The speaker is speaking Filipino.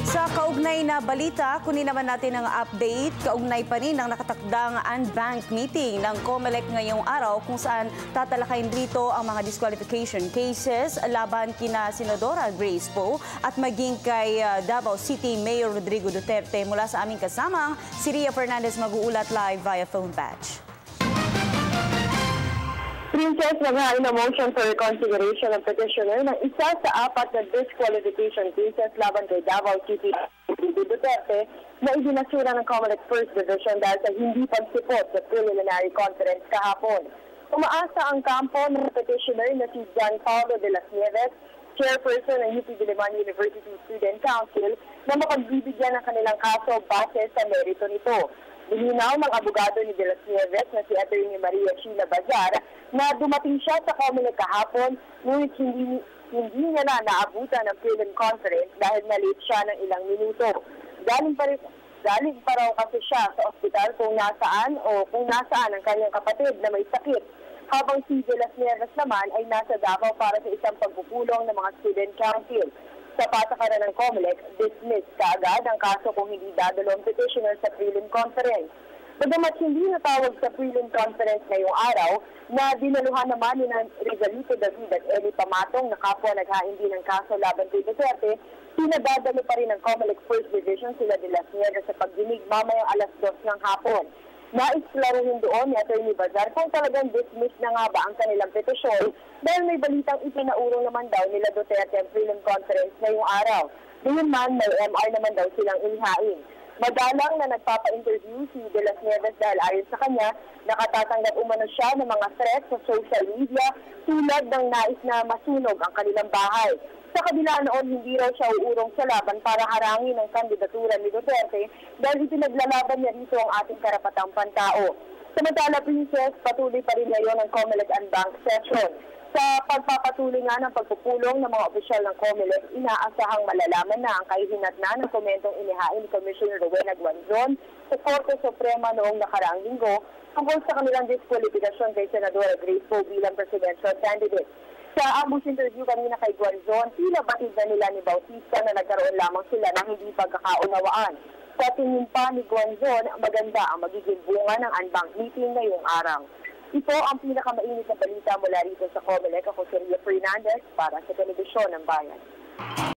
Sa kaugnay na balita, kunin naman natin ang update. Kaugnay pa rin ang nakatakdang unbank meeting ng COMELEC ngayong araw kung saan tatalakayin dito ang mga disqualification cases laban kina Senadora Grace Poe at maging kay Davao City Mayor Rodrigo Duterte. Mula sa aming kasama, si Ria Fernandez mag-uulat live via phone patch. Princess, naghain na motion for reconsideration ng petitioner ng isa sa 4 na disqualification cases laban kay Davao City Duterte na ibinasura ng COMELEC First Division dahil sa hindi pagsipot sa preliminary conference kahapon. Umaasa ang kampo ng petitioner na si John Paulo de las Nieves, chairperson ng UP Diliman University Student Council, na mapagbibigyan ng kanilang kaso base sa merito nito. Linaw ng abogado ni de las Nieves na si Atty. Maria Sheila Bazar na dumating siya sa COMELEC kahapon ngunit hindi niya na naabutan ng prelim conference dahil na-late siya ng ilang minuto. Galing pa raw kasi siya sa ospital kung nasaan ang kanyang kapatid na may sakit, habang si de las Nieves naman ay nasa Davao para sa isang pagpupulong ng mga student council. Sa patakaran ng COMELEC, dismissed kaagad ang kaso kung hindi dadalo ang petitioner sa prelim conference. Bagamat hindi natawag sa prelim conference ngayong araw, na dinaluhan naman ni Rizalito David at Eli Pamatong na kapwa naghain din ng kaso laban kay Duterte, pinadadalo pa rin ng COMELEC First Division sila de las Nieves sa pagdinig mamayang alas 2 ng hapon. Nais klaruhin doon ni Atty. Bazar kung talagang dismiss na nga ba ang kanilang petisyon dahil may balitang ipinaurong naman daw nila Duterte ang prelim conference ngayong araw. Diyon man, may MR naman daw silang inihain. Madalang na nagpapa-interview si de las Nieves dahil ayon sa kanya, nakatatanggap umano siya ng mga threats sa social media tulad ng nais na masunog ang kanilang bahay. Sa kabila noon, hindi raw siya uurong sa laban para harangin ang kandidatura ni Duterte dahil ipinaglalaban niya dito ang ating karapatang pantao. Samantala, Princess, patuloy pa rin ngayon ang COMELEC unbank session. Sa pagpapatuloy nga ng pagpupulong ng mga opisyal ng COMELEC, inaasahang malalaman na ang kahihinatnan ng komentong inihain ni Commissioner Rowena Guanzon sa Korte Suprema noong nakaraang linggo tungkol sa kanilang diskwalifikasyon kay Senadora Grace Poe bilang presidential candidate. Sa ambush interview kanina kay Guanzon, tila batid na nila ni Bautista na nagkaroon lamang sila ng hindi pagkakaunawaan. Sa tingin pa ni Guanzon, maganda ang magiging bunga ng unbank meeting ngayong araw. Ito ang pinakamainit na balita mula rito sa COMELEC. Ako si Ria Fernandez para sa Telebisyon ng Bayan.